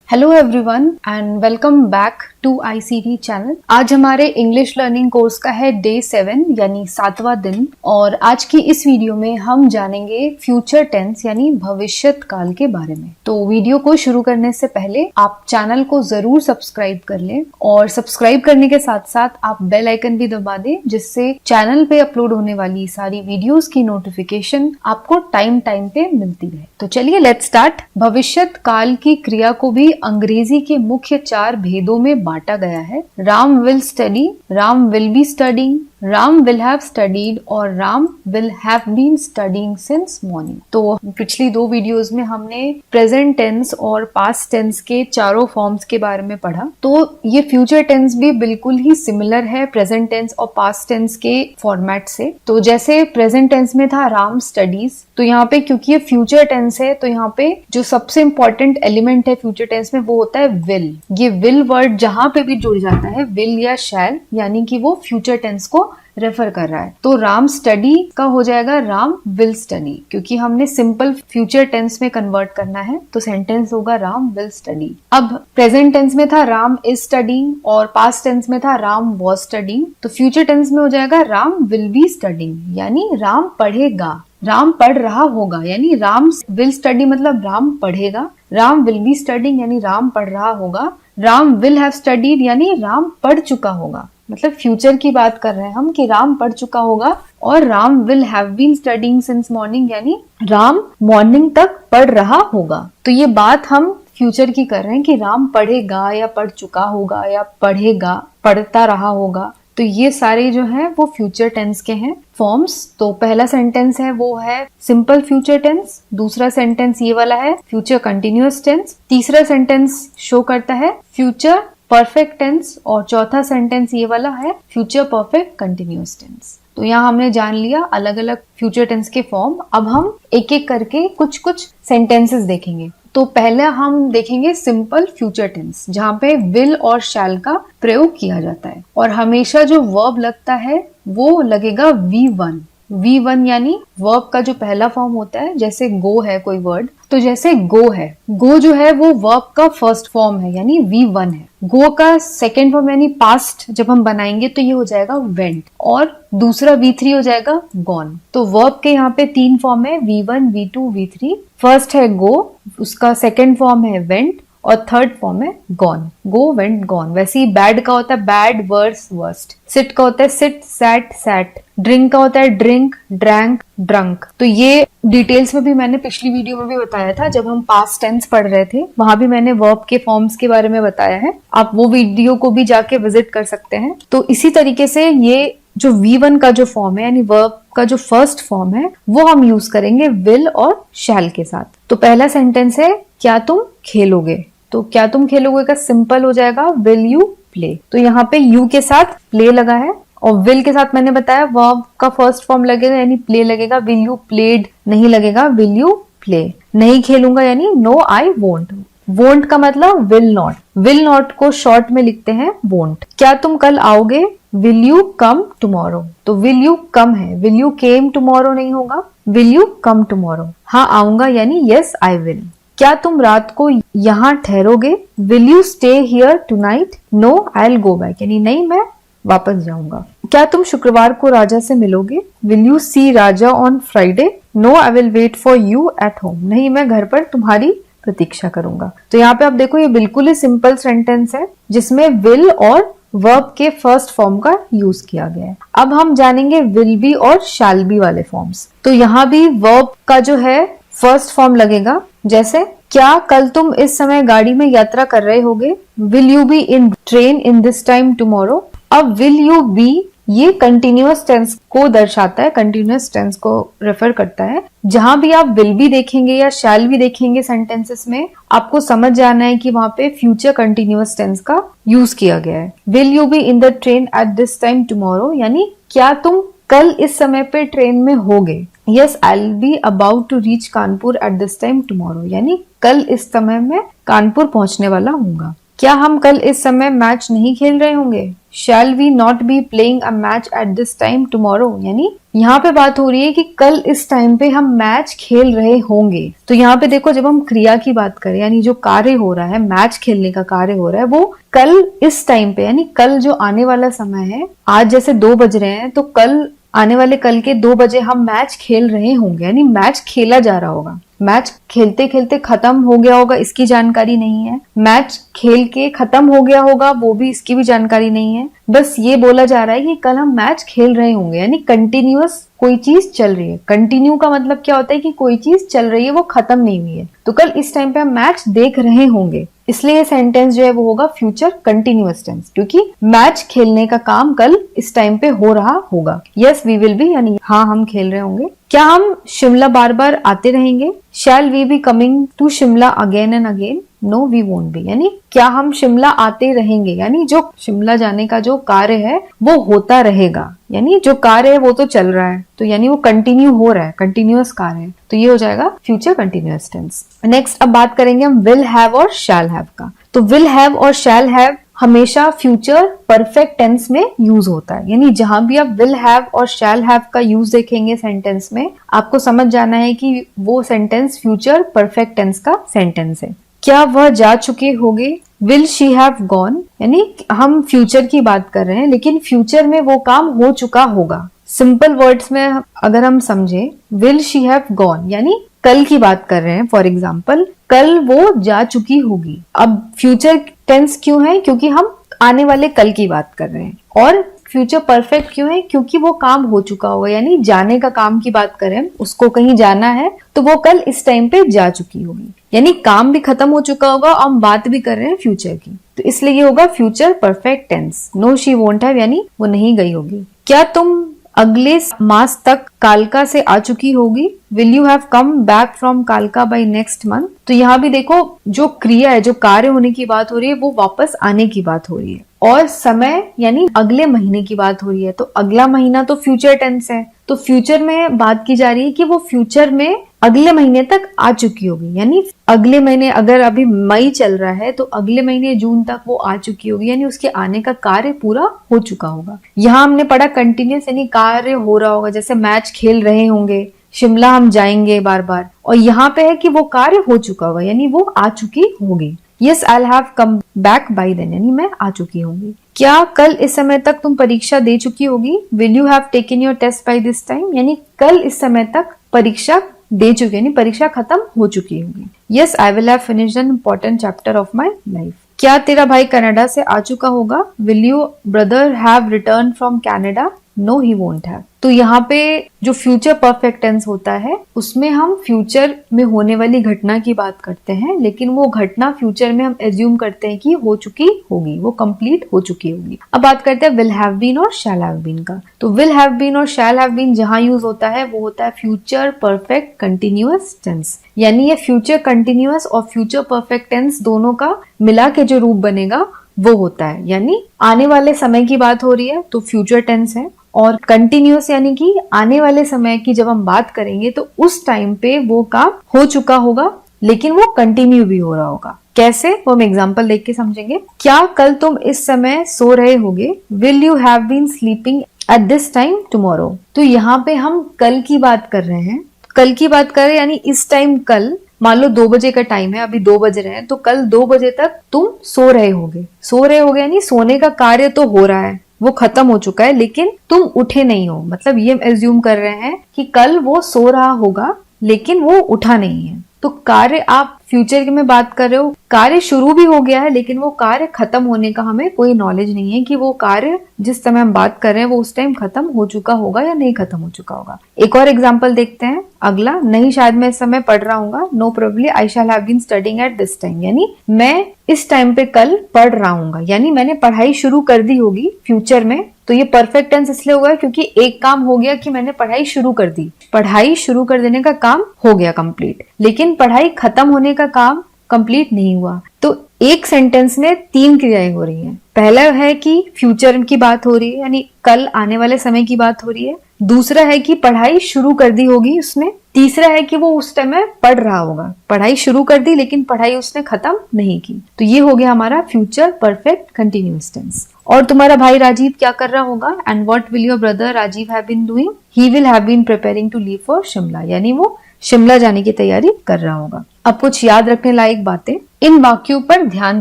Hello everyone and welcome back to ICT channel. आज हमारे English learning course का है डे 7 यानी 7वां दिन और आज की इस वीडियो में हम जानेंगे फ्यूचर टेंस यानी भविष्यत काल के बारे में। तो वीडियो को शुरू करने से पहले आप चैनल को जरूर सब्सक्राइब कर लें और सब्सक्राइब करने के साथ साथ आप बेल आइकन भी दबा दें जिससे चैनल पे अपलोड होने वाली सारी वीडियोस की नोटिफिकेशन आपको टाइम पे मिलती रहे। तो चलिए लेट्स स्टार्ट। भविष्यत काल की क्रिया को भी अंग्रेजी के मुख्य 4 भेदों में बांटा गया है। Ram will study, Ram will be studying, Ram will have studied और Ram will have been studying since morning. तो पिछली 2 वीडियोस में हमने प्रेजेंट टेंस और पास्ट टेंस के चारों फॉर्म्स के बारे में पढ़ा। तो ये फ्यूचर टेंस भी बिल्कुल ही सिमिलर है प्रेजेंट टेंस और पास्ट टेंस के फॉर्मेट से। तो जैसे प्रेजेंट टेंस में था राम स्टडीज, तो यहाँ पे क्योंकि ये फ्यूचर टेंस है तो यहाँ पे जो सबसे इंपॉर्टेंट एलिमेंट है फ्यूचर टेंस में वो होता है विल। ये विल वर्ड जहां पे भी जुड़ जाता है विल या शैल यानी कि वो फ्यूचर टेंस को रेफर कर रहा है। तो राम स्टडी का हो जाएगा राम विल स्टडी, क्योंकि हमने सिंपल फ्यूचर टेंस में कन्वर्ट करना है तो सेंटेंस होगा राम विल स्टडी। अब प्रेजेंट टेंस में था राम इज स्टडीइंग और पास्ट टेंस में था राम वाज स्टडीइंग, तो फ्यूचर टेंस में हो जाएगा राम विल बी स्टडीइंग यानी राम पढ़ेगा, राम पढ़ रहा होगा। यानी राम विल स्टडी मतलब राम पढ़ेगा, राम विल बी स्टडीइंग यानी राम पढ़ रहा होगा, राम विल हैव स्टडीड यानी राम पढ़ चुका होगा। मतलब फ्यूचर की बात कर रहे हैं हम कि राम पढ़ चुका होगा। और Ram will have been studying since morning यानी राम मॉर्निंग तक पढ़ रहा होगा। तो ये बात हम फ्यूचर की कर रहे हैं कि राम पढ़ेगा या पढ़ चुका होगा या पढ़ेगा, पढ़ता रहा होगा। तो ये सारे जो है वो फ्यूचर टेंस के हैं फॉर्म्स। तो पहला सेंटेंस है वो है सिंपल फ्यूचर टेंस, दूसरा सेंटेंस ये वाला है फ्यूचर कंटिन्यूअस टेंस, तीसरा सेंटेंस शो करता है फ्यूचर परफेक्ट टेंस और चौथा सेंटेंस ये वाला है फ्यूचर परफेक्ट कंटिन्यूअस टेंस। तो यहाँ हमने जान लिया अलग अलग फ्यूचर टेंस के फॉर्म। अब हम एक एक करके कुछ सेंटेंसेस देखेंगे। तो पहले हम देखेंगे सिंपल फ्यूचर टेंस जहाँ पे विल और शैल का प्रयोग किया जाता है और हमेशा जो वर्ब लगता है वो लगेगा V1। V1 यानी वर्ब का जो पहला फॉर्म होता है, जैसे गो है कोई वर्ड, तो जैसे गो है, गो जो है वो वर्ब का फर्स्ट फॉर्म है यानी V1 है। गो का सेकेंड फॉर्म यानी पास्ट जब हम बनाएंगे तो ये हो जाएगा वेंट और दूसरा V3 हो जाएगा गॉन। तो वर्ब के यहाँ पे 3 फॉर्म है V1, V2, V3। फर्स्ट है गो, उसका सेकेंड फॉर्म है वेंट और थर्ड फॉर्म है गॉन। Go went gone. वैसे ही बैड का होता है बैड वर्स वर्स्ट, सिट का होता है सिट सैट सैट, ड्रिंक का होता है ड्रिंक ड्रैंक ड्रंक। तो ये डिटेल्स में भी मैंने पिछली वीडियो में भी बताया था जब हम पास्ट टेंस पढ़ रहे थे, वहां भी मैंने वर्ब के फॉर्म्स के बारे में बताया है। आप वो वीडियो को भी जाके विजिट कर सकते हैं। तो इसी तरीके से ये जो V1 का जो फॉर्म है यानी वर्ब का जो फर्स्ट फॉर्म है वो हम यूज करेंगे विल और शैल के साथ। तो पहला सेंटेंस है क्या तुम खेलोगे। तो क्या तुम खेलोगे का सिंपल हो जाएगा विल यू प्ले। तो यहाँ पे यू के साथ प्ले लगा है और विल के साथ मैंने बताया वर्ब का फर्स्ट फॉर्म लगेगा यानी प्ले लगेगा, विल यू प्लेड नहीं लगेगा, विल यू प्ले। नहीं खेलूंगा यानी नो आई वोंट। वोंट का मतलब विल नॉट, विल नॉट को शॉर्ट में लिखते हैं वोंट। क्या तुम कल आओगे, विल यू कम टुमारो। तो विल यू कम है, विल यू केम टुमारो नहीं होगा, विल यू कम टुमारो। हाँ आऊंगा यानी यस आई विल। क्या तुम रात को यहाँ ठहरोगे, will you stay here tonight, no I will go back यानी नहीं मैं वापस जाऊंगा। क्या तुम शुक्रवार को राजा से मिलोगे, will you see Raja on Friday, no I will wait for you at home नहीं मैं घर पर तुम्हारी प्रतीक्षा करूंगा। तो यहाँ पे आप देखो ये बिल्कुल ही सिंपल सेंटेंस है जिसमें विल और वर्ब के फर्स्ट फॉर्म का यूज किया गया है। अब हम जानेंगे विल बी और शैल बी वाले फॉर्म्स। तो यहाँ भी वर्ब का जो है फर्स्ट फॉर्म लगेगा, जैसे क्या कल तुम इस समय गाड़ी में यात्रा कर रहे होगे, will you be in train in this time tomorrow. अब विल यू बी ये कंटिन्यूअस टेंस को दर्शाता है, कंटिन्यूअस टेंस को रेफर करता है। जहां भी आप विल बी देखेंगे या शैल भी देखेंगे सेंटेंसेस में, आपको समझ जाना है कि वहां पे फ्यूचर कंटिन्यूअस टेंस का यूज किया गया है। Will you be in the train eight this time tomorrow यानी क्या तुम कल इस समय पे ट्रेन में होगे। Yes I will be about to reach Kanpur at this time tomorrow यानी कल इस समय में कानपुर पहुंचने वाला हूँगा। क्या हम कल इस समय मैच नहीं खेल रहे होंगे? Shall we not be playing a match at this time tomorrow? यानी यहाँ पे बात हो रही है कि कल इस टाइम पे हम मैच खेल रहे होंगे। तो यहाँ पे देखो, जब हम क्रिया की बात करें यानी जो कार्य हो रहा है, मैच खेलने का कार्य हो रहा है, वो कल इस टाइम पे यानी कल जो आने वाला समय है, आज जैसे 2 बज रहे हैं तो कल आने वाले कल के 2 बजे हम मैच खेल रहे होंगे, यानी मैच खेला जा रहा होगा। मैच खेलते खेलते खत्म हो गया होगा इसकी जानकारी नहीं है, मैच खेल के खत्म हो गया होगा वो भी, इसकी भी जानकारी नहीं है। बस ये बोला जा रहा है कि कल हम मैच खेल रहे होंगे, यानी कंटिन्यूअस कोई चीज चल रही है। कंटिन्यू का मतलब क्या होता है कि कोई चीज चल रही है, वो खत्म नहीं हुई है। तो कल इस टाइम पे हम मैच देख रहे होंगे, इसलिए सेंटेंस जो है वो होगा फ्यूचर कंटिन्यूअस टेंस, क्योंकि मैच खेलने का काम कल इस टाइम पे हो रहा होगा। यस वी विल बी, यानी हाँ हम खेल रहे होंगे। क्या हम शिमला बार बार आते रहेंगे? Shall we be coming to Shimla again and again? No we won't be, यानी क्या हम शिमला आते रहेंगे, यानी जो शिमला जाने का जो कार्य है वो होता रहेगा, यानी जो कार्य है वो तो चल रहा है, तो यानी वो कंटिन्यू हो रहा है, कंटिन्यूअस कार्य है, तो ये हो जाएगा फ्यूचर कंटिन्यूअस टेंस। नेक्स्ट अब बात करेंगे हम विल हैव और शैल हैव का। तो विल हैव और शैल हैव हमेशा फ्यूचर परफेक्ट टेंस में यूज होता है, यानी जहां भी आप विल हैव और शैल हैव का यूज देखेंगे सेंटेंस में, आपको समझ जाना है कि वो सेंटेंस फ्यूचर परफेक्ट टेंस का सेंटेंस है। क्या वह जा चुके होंगे? विल शी हैव गॉन, यानी हम फ्यूचर की बात कर रहे हैं लेकिन फ्यूचर में वो काम हो चुका होगा। सिंपल वर्ड्स में अगर हम समझे, विल शी हैव गॉन यानी कल की बात कर रहे हैं। फॉर एग्जाम्पल, कल वो जा चुकी होगी। अब फ्यूचर टेंस क्यों है? क्योंकि हम आने वाले कल की बात कर रहे हैं। और फ्यूचर परफेक्ट क्यों है? क्योंकि वो काम हो चुका होगा, यानी जाने का काम की बात करें, उसको कहीं जाना है तो वो कल इस टाइम पे जा चुकी होगी, यानी काम भी खत्म हो चुका होगा और हम बात भी कर रहे हैं फ्यूचर की, तो इसलिए ये होगा future perfect tense. No she won't have, यानी वो नहीं गई होगी। क्या तुम अगले मास तक कालका से आ चुकी होगी? Will you have come back from कालका बाय नेक्स्ट मंथ? तो यहाँ भी देखो, जो क्रिया है, जो कार्य होने की बात हो रही है, वो वापस आने की बात हो रही है, और समय यानी अगले महीने की बात हो रही है। तो अगला महीना तो फ्यूचर टेंस है, तो फ्यूचर में बात की जा रही है कि वो फ्यूचर में अगले महीने तक आ चुकी होगी, यानी अगले महीने, अगर अभी मई चल रहा है तो अगले महीने जून तक वो आ चुकी होगी, यानी उसके आने का कार्य पूरा हो चुका होगा। यहाँ हमने पढ़ा कंटिन्यूस, यानी कार्य हो रहा होगा, जैसे मैच खेल रहे होंगे, शिमला हम जाएंगे बार बार, और यहाँ पे है कि वो कार्य हो चुका होगा, यानी वो आ चुकी होगी। Yes I have come back by then, यानी मैं आ चुकी होंगी। क्या कल इस समय तक तुम परीक्षा दे चुकी होगी? Will you have taken your test by this time, यानी कल इस समय तक परीक्षा दे चुकी, यानी परीक्षा खत्म हो चुकी होगी। Yes I will have finished an important chapter of my life. क्या तेरा भाई कनाडा से आ चुका होगा? Will you brother have return from Canada? No he won't have. तो यहाँ पे जो फ्यूचर परफेक्ट टेंस होता है उसमें हम फ्यूचर में होने वाली घटना की बात करते हैं, लेकिन वो घटना फ्यूचर में हम एज्यूम करते हैं कि हो चुकी होगी, वो कंप्लीट हो चुकी होगी। अब बात करते हैं विल हैव बीन और शैल हैव बीन का। तो विल हैव बीन और शैल हैव बीन जहां यूज होता है वो होता है फ्यूचर परफेक्ट कंटिन्यूअस टेंस, यानी ये फ्यूचर कंटिन्यूअस और फ्यूचर परफेक्ट टेंस दोनों का मिला के जो रूप बनेगा वो होता है, यानी आने वाले समय की बात हो रही है तो फ्यूचर टेंस है, और कंटिन्यूअस यानी कि आने वाले समय की जब हम बात करेंगे तो उस टाइम पे वो काम हो चुका होगा लेकिन वो कंटिन्यू भी हो रहा होगा। कैसे, वो हम एग्जांपल देख के समझेंगे। क्या कल तुम इस समय सो रहे होगे? Will you have been sleeping at this time tomorrow? तो यहाँ पे हम कल की बात कर रहे हैं, कल की बात कर रहे हैं, यानी इस टाइम कल, मान लो 2 बजे का टाइम है, अभी 2 बज रहे हैं, तो कल 2 बजे तक तुम सो रहे होगे। सो रहे होगे यानी सोने का कार्य तो हो रहा है, वो खत्म हो चुका है, लेकिन तुम उठे नहीं हो, मतलब ये एज्यूम कर रहे हैं कि कल वो सो रहा होगा लेकिन वो उठा नहीं है। तो कार्य, आप फ्यूचर में बात कर रहे हो, कार्य शुरू भी हो गया है लेकिन वो कार्य खत्म होने का हमें कोई नॉलेज नहीं है कि वो कार्य जिस समय हम बात कर रहे हैं वो उस टाइम खत्म हो चुका होगा या नहीं खत्म हो चुका होगा। एक और एग्जांपल देखते हैं, अगला, नहीं शायद मैं इस समय पढ़ रहा हूँ, no probably I shall have been studying at this time, यानी मैं इस टाइम पे कल पढ़ रहा हूँ, यानी मैंने पढ़ाई शुरू कर दी होगी फ्यूचर में। तो ये परफेक्ट टेंस इसलिए होगा क्योंकि एक काम हो गया कि मैंने पढ़ाई शुरू कर दी, पढ़ाई शुरू कर देने का काम हो गया कंप्लीट, लेकिन पढ़ाई खत्म होने का काम कंप्लीट नहीं हुआ। तो एक सेंटेंस में 3 क्रियाएं हो रही हैं। पहला है कि फ्यूचर की बात हो रही है, यानी कल आने वाले समय की बात हो रही है। दूसरा है कि पढ़ाई शुरू कर दी होगी उसने। तीसरा है कि वो उस टाइम में पढ़ रहा होगा। पढ़ाई शुरू कर दी लेकिन पढ़ाई उसने खत्म नहीं की। तो ये हो गया हमारा फ्यूचर परफेक्ट कंटिन्यूअस टेंस। और तुम्हारा भाई राजीव क्या कर रहा होगा? And what will your brother Rajiv have been doing? He will have been preparing to leave for Shimla, यानी वो शिमला जाने की तैयारी कर रहा होगा। अब कुछ याद रखने लायक बातें, इन वाक्यों पर ध्यान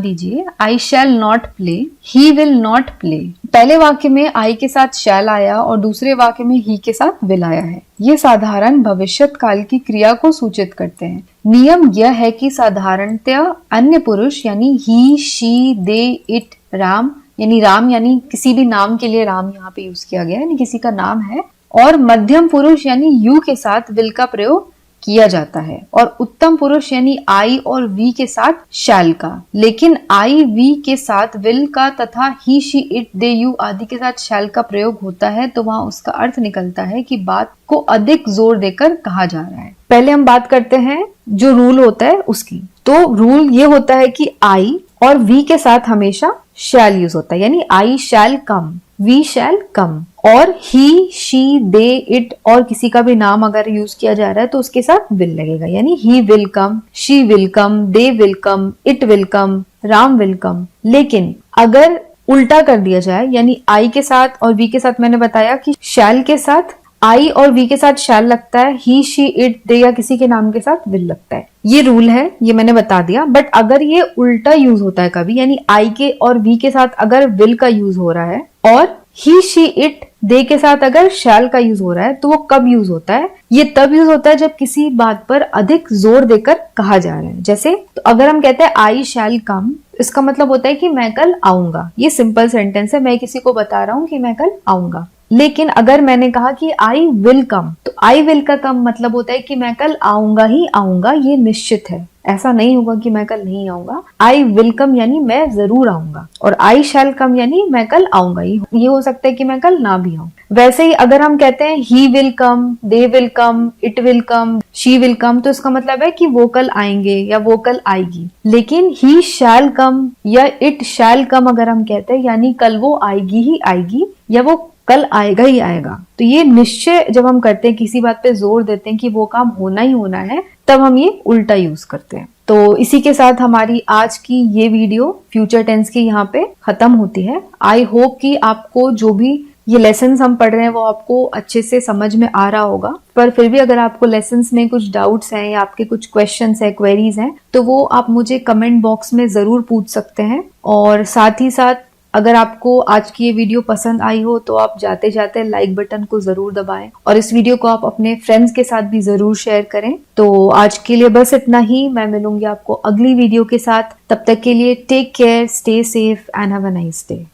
दीजिए। I shall not play, he will not play. पहले वाक्य में आई के साथ शैल आया और दूसरे वाक्य में ही के साथ विल आया है। ये साधारण भविष्यत काल की क्रिया को सूचित करते हैं। नियम यह है कि साधारणतया अन्य पुरुष यानी ही, शी, दे, इट, राम यानी किसी भी नाम के लिए राम यहाँ पे यूज किया गया है, यानी किसी का नाम है, और मध्यम पुरुष यानी यू के साथ विल का प्रयोग किया जाता है, और उत्तम पुरुष यानी आई और वी के साथ शैल का। लेकिन आई, वी के साथ विल का तथा ही, शी, इट, दे, यू आदि के साथ शैल का प्रयोग होता है तो वहां उसका अर्थ निकलता है कि बात को अधिक जोर देकर कहा जा रहा है। पहले हम बात करते हैं जो रूल होता है उसकी। तो रूल ये होता है कि आई और वी के साथ हमेशा शैल यूज होता है, यानी आई शैल कम, वी शैल कम, और ही, शी, दे, इट और किसी का भी नाम अगर यूज किया जा रहा है तो उसके साथ विल लगेगा, यानी he will come, she will come, they will come, it will come, Ram will come. लेकिन अगर उल्टा कर दिया जाए, यानी आई के साथ और वी के साथ, मैंने बताया कि शैल के साथ आई और वी के साथ शैल लगता है, ही, शी, इट, दे या किसी के नाम के साथ विल लगता है। ये रूल है, ये मैंने बता दिया। बट अगर ये उल्टा यूज होता है कभी, यानी आई के और वी के साथ अगर विल का यूज हो रहा है और ही, शी, इट, दे के साथ अगर शैल का यूज हो रहा है, तो वो कब यूज होता है? ये तब यूज होता है जब किसी बात पर अधिक जोर देकर कहा जा रहा है। जैसे तो अगर हम कहते हैं आई शैल कम, इसका मतलब होता है कि मैं कल आऊंगा। ये सिंपल सेंटेंस है, मैं किसी को बता रहा हूं कि मैं कल आऊंगा। लेकिन अगर मैंने कहा कि आई विल कम, तो आई विल का कम मतलब होता है कि मैं कल आऊंगा ही आऊंगा, ये निश्चित है, ऐसा नहीं होगा कि मैं कल नहीं आऊंगा। आई विल कम यानी मैं जरूर आऊंगा, और आई शैल कम यानी मैं कल आऊंगा ही, ये हो सकता है कि मैं कल ना भी आऊं। वैसे ही अगर हम कहते हैं he will come, they will come, it will come, she will come, तो इसका मतलब है कि वो कल आएंगे या वो कल आएगी। लेकिन ही शैल कम या इट शैल कम अगर हम कहते हैं, यानी कल वो आएगी ही आएगी या वो कल आएगा ही आएगा। तो ये निश्चय जब हम करते हैं, किसी बात पे जोर देते हैं कि वो काम होना ही होना है, तब हम ये उल्टा यूज करते हैं। तो इसी के साथ हमारी आज की ये वीडियो फ्यूचर टेंस की यहाँ पे खत्म होती है। आई होप कि आपको जो भी ये लेसन्स हम पढ़ रहे हैं वो आपको अच्छे से समझ में आ रहा होगा। पर फिर भी अगर आपको लेसन्स में कुछ डाउट्स हैं या आपके कुछ क्वेश्चंस हैं, क्वेरीज हैं, तो वो आप मुझे कमेंट बॉक्स में जरूर पूछ सकते हैं। और साथ ही साथ अगर आपको आज की ये वीडियो पसंद आई हो तो आप जाते जाते लाइक बटन को जरूर दबाएं, और इस वीडियो को आप अपने फ्रेंड्स के साथ भी जरूर शेयर करें। तो आज के लिए बस इतना ही। मैं मिलूंगी आपको अगली वीडियो के साथ। तब तक के लिए take care, stay safe and have a nice day.